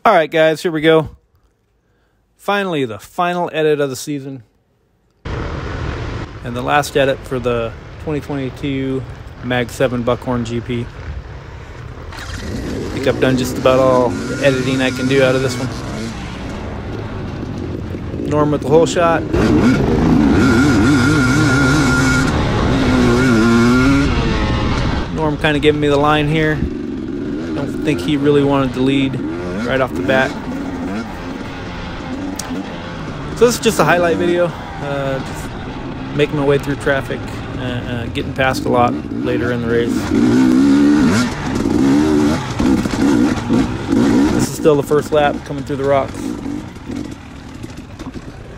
All right, guys, here we go. Finally, the final edit of the season. And the last edit for the 2022 Mag 7 Buckhorn GP. I think I've done just about all the editing I can do out of this one. Norm with the whole shot. Norm kind of giving me the line here. Don't think he really wanted to lead right off the bat. So this is just a highlight video. Just making my way through traffic, getting past a lot later in the race. This is still the first lap, coming through the rocks.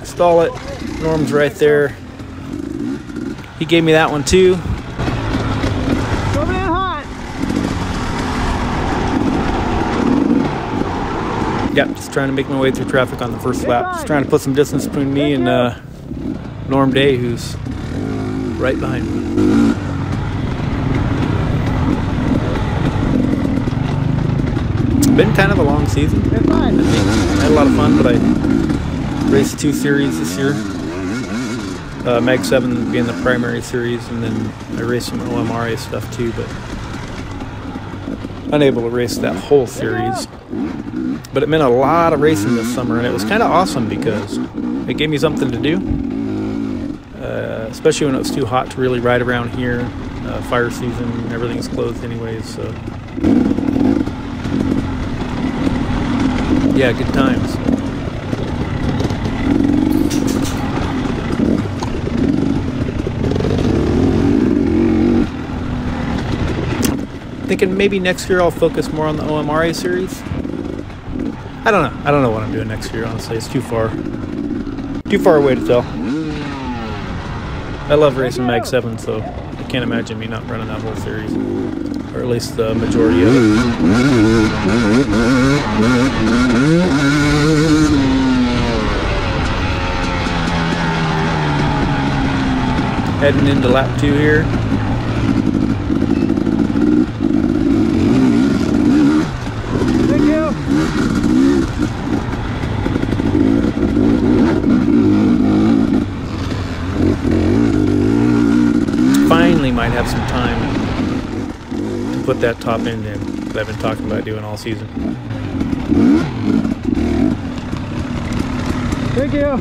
Stall it. Norm's right there. He gave me that one too. Coming in hot. Yep, just trying to make my way through traffic on the first lap. Just trying to put some distance between me and Norm Day, who's right behind me. It's been kind of a long season. I had a lot of fun, but I raced 2 series this year. Mag 7 being the primary series, and then I raced some OMRA stuff too, but unable to race that whole series. But it meant a lot of racing this summer, and it was kind of awesome because it gave me something to do, especially when it was too hot to really ride around here. Fire season, everything's closed anyways, so yeah, good times. Thinking maybe next year I'll focus more on the OMRA series. I don't know. I don't know what I'm doing next year, honestly. It's too far away to tell. I love racing Mag 7, so I can't imagine me not running that whole series, or at least the majority of it. Heading into lap 2 here. Finally might have some time to put that top end in that I've been talking about doing all season. Thank you.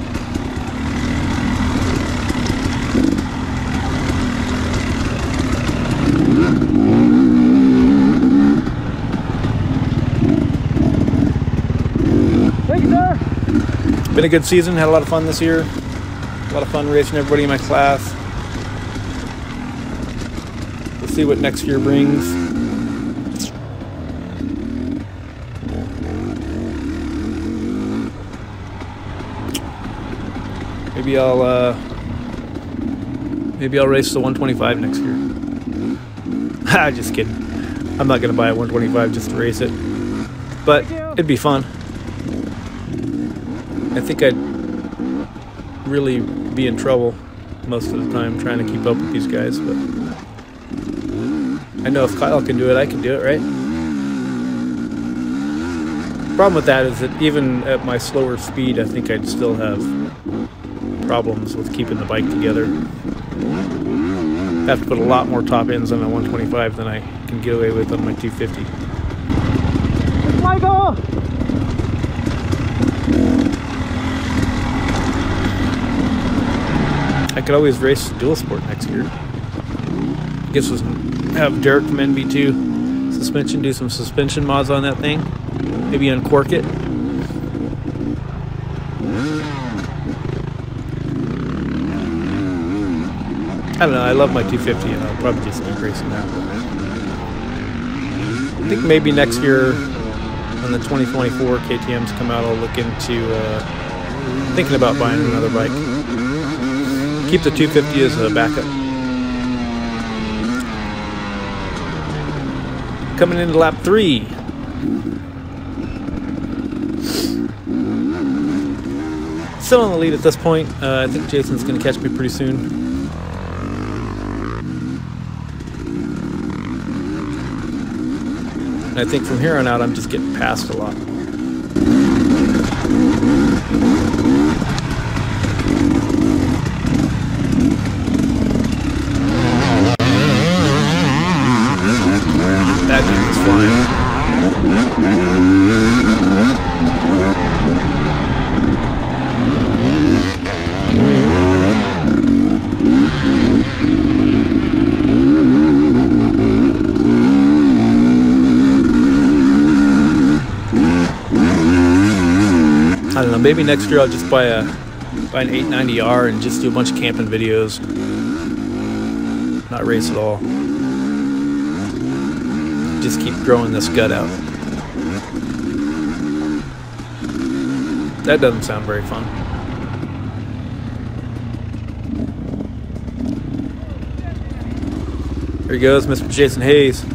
Thank you, sir. Been a good season, had a lot of fun this year. A lot of fun racing everybody in my class. We'll see what next year brings. Maybe I'll race the 125 next year. Just kidding. I'm not gonna buy a 125 just to race it, but it'd be fun. I think I'd really be in trouble most of the time trying to keep up with these guys, but I know if Kyle can do it, I can do it, right? Problem with that is that even at my slower speed, I think I'd still have problems with keeping the bike together. I have to put a lot more top ends on a 125 than I can get away with on my 250. Michael! I could always race dual sport next year. I guess we'll have Derek from NB2 suspension, do some suspension mods on that thing. Maybe uncork it. I don't know, I love my 250 and I'll probably just keep racing that. I think maybe next year when the 2024 KTMs come out, I'll look into thinking about buying another bike. Keep the 250 as a backup. Coming into lap 3. Still on the lead at this point. I think Jason's going to catch me pretty soon. And I think from here on out, I'm just getting passed a lot. That dude was flying. I don't know, maybe next year I'll just buy an 890R and just do a bunch of camping videos. Not race at all. Just keep growing this gut out. That doesn't sound very fun. There he goes, Mr. Jason Hayes.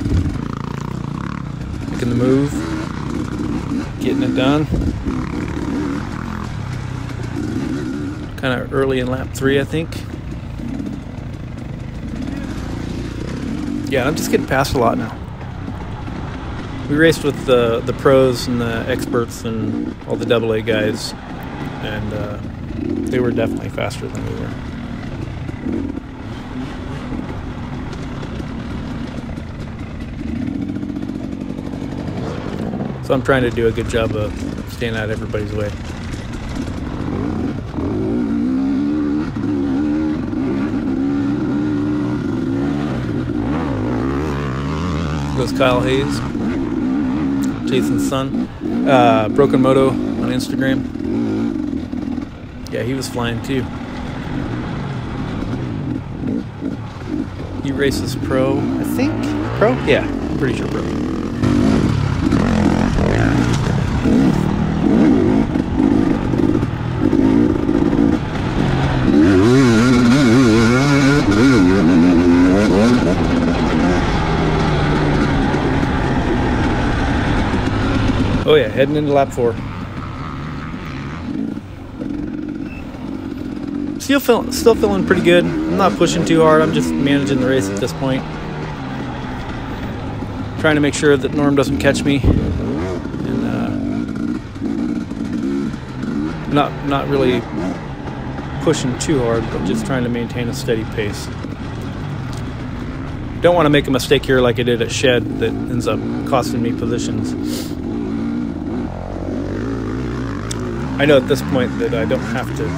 Making the move. Getting it done. Kind of early in lap 3, I think. Yeah, I'm just getting past a lot now. We raced with the pros and the experts and all the AA guys, and they were definitely faster than we were. So I'm trying to do a good job of staying out of everybody's way. Goes Kyle Hayes, Jason's son. Broken Moto on Instagram. Yeah, he was flying too. He races pro, I think. Pro? Yeah, I'm pretty sure pro. Oh yeah, heading into lap 4. Still feeling pretty good. I'm not pushing too hard. I'm just managing the race at this point. Trying to make sure that Norm doesn't catch me, and not really pushing too hard, but just trying to maintain a steady pace. Don't want to make a mistake here like I did at Shed that ends up costing me positions. I know at this point that I don't have to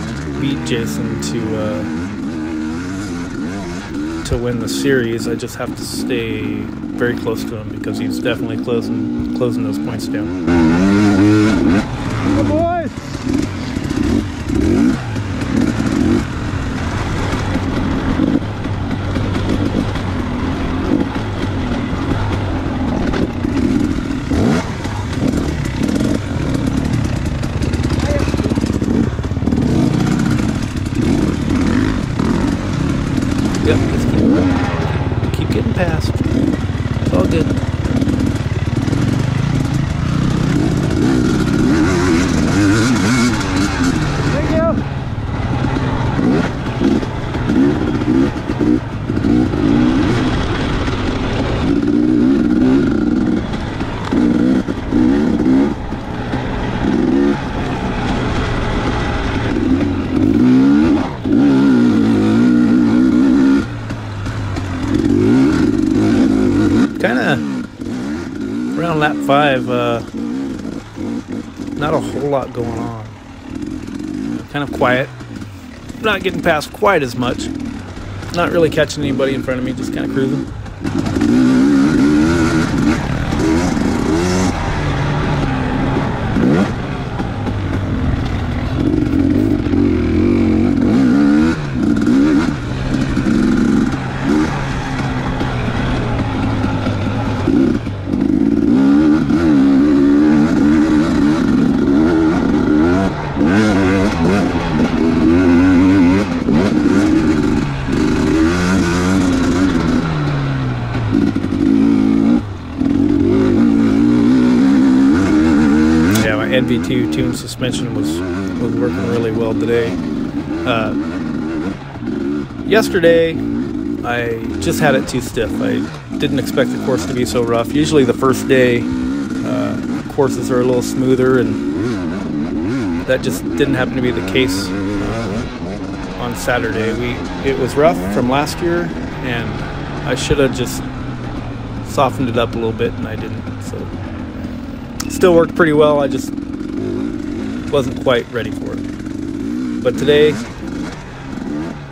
beat Jason to win the series. I just have to stay very close to him because he's definitely closing those points down. Good boys! Yep, just keep getting past. It's all good. Thank you! Kind of around lap 5, not a whole lot going on. Kind of quiet. Not getting past quite as much. Not really catching anybody in front of me, just kind of cruising. NV2 tune suspension was working really well today. Yesterday, I just had it too stiff. I didn't expect the course to be so rough. Usually the first day, courses are a little smoother, and that just didn't happen to be the case on Saturday. It was rough from last year, and I should have just softened it up a little bit, and I didn't. So it still worked pretty well. I just wasn't quite ready for it. But today,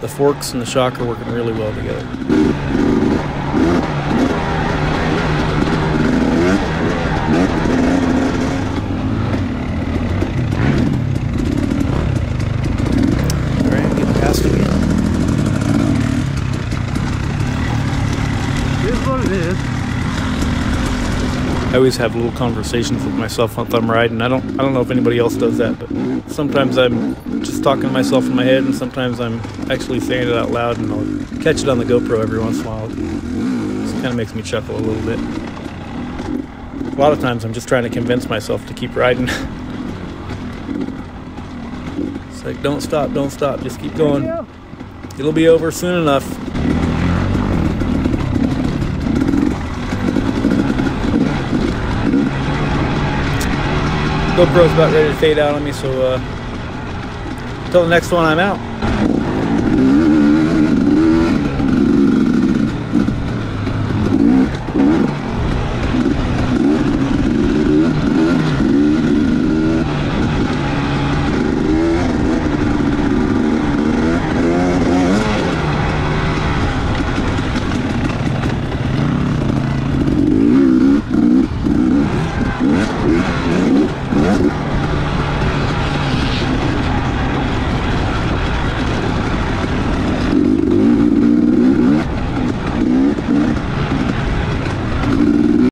the forks and the shock are working really well together. Alright, getting past it again. It is what it is. I always have little conversations with myself while I'm riding. I don't know if anybody else does that, but sometimes I'm just talking to myself in my head, and sometimes I'm actually saying it out loud, and I'll catch it on the GoPro every once in a while. It just kind of makes me chuckle a little bit. A lot of times I'm just trying to convince myself to keep riding. It's like, don't stop, just keep going. It'll be over soon enough. GoPro's about ready to fade out on me, so until the next one, I'm out.